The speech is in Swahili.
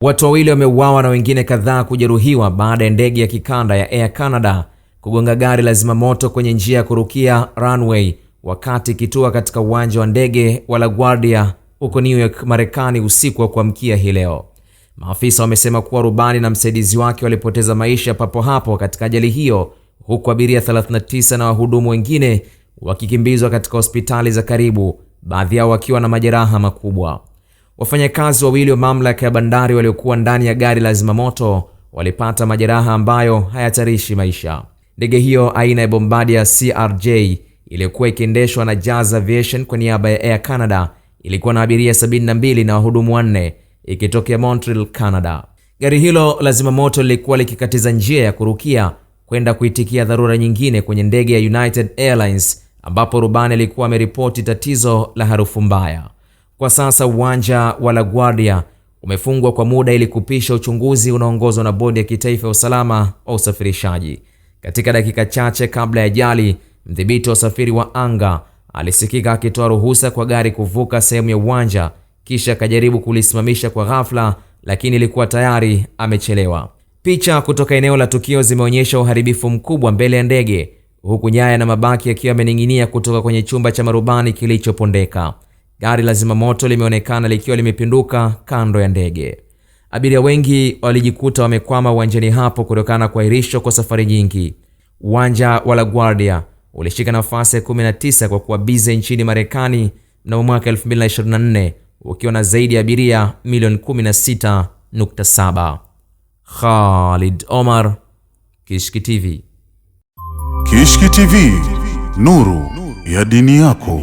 Watu wawili wameuawa na wengine kadhaa kujeruhiwa baada ya ndege ya kikanda ya Air Canada kugonga gari la zimamoto kwenye njia ya kurukia runway wakati ikitua katika uwanja wa ndege wa LaGuardia huko New York, Marekani usiku wa kuamkia hii leo. Maafisa wamesema kuwa rubani na msaidizi wake walipoteza maisha papo hapo katika ajali hiyo, huku abiria 39 na wahudumu wengine wakikimbizwa katika hospitali za karibu, baadhi yao wakiwa na majeraha makubwa. Wafanyakazi wawili wa mamlaka ya bandari waliokuwa ndani ya gari la zimamoto walipata majeraha ambayo hayatarishi maisha. Ndege hiyo aina ya Bombardier CRJ iliyokuwa ikiendeshwa na Jazz Aviation kwa niaba ya Air Canada ilikuwa na abiria 72 na wahudumu 4 ikitokea Montreal, Canada. Gari hilo la zimamoto lilikuwa likikatiza njia ya kurukia kwenda kuitikia dharura nyingine kwenye ndege ya United Airlines ambapo rubani alikuwa ameripoti tatizo la harufu mbaya. Kwa sasa uwanja wa LaGuardia umefungwa kwa muda ili kupisha uchunguzi unaoongozwa na Bodi ya Kitaifa ya Usalama wa Usafirishaji. Katika dakika chache kabla ya ajali, mdhibiti wa usafiri wa anga alisikika akitoa ruhusa kwa gari kuvuka sehemu ya uwanja, kisha akajaribu kulisimamisha kwa ghafla, lakini ilikuwa tayari amechelewa. Picha kutoka eneo la tukio zimeonyesha uharibifu mkubwa mbele ya ndege, huku nyaya na mabaki yakiwa yamening'inia kutoka kwenye chumba cha marubani kilichopondeka. Gari la zimamoto limeonekana likiwa limepinduka kando ya ndege. Abiria wengi walijikuta wamekwama uwanjani hapo kutokana na kuahirishwa kwa safari nyingi. Uwanja wa LaGuardia ulishika nafasi ya 19 kwa kuwa bize nchini Marekani mnamo mwaka 2024 ukiwa na zaidi ya abiria milioni 16.7. Khalid Omar, Kishki TV. Kishki TV, nuru ya dini yako.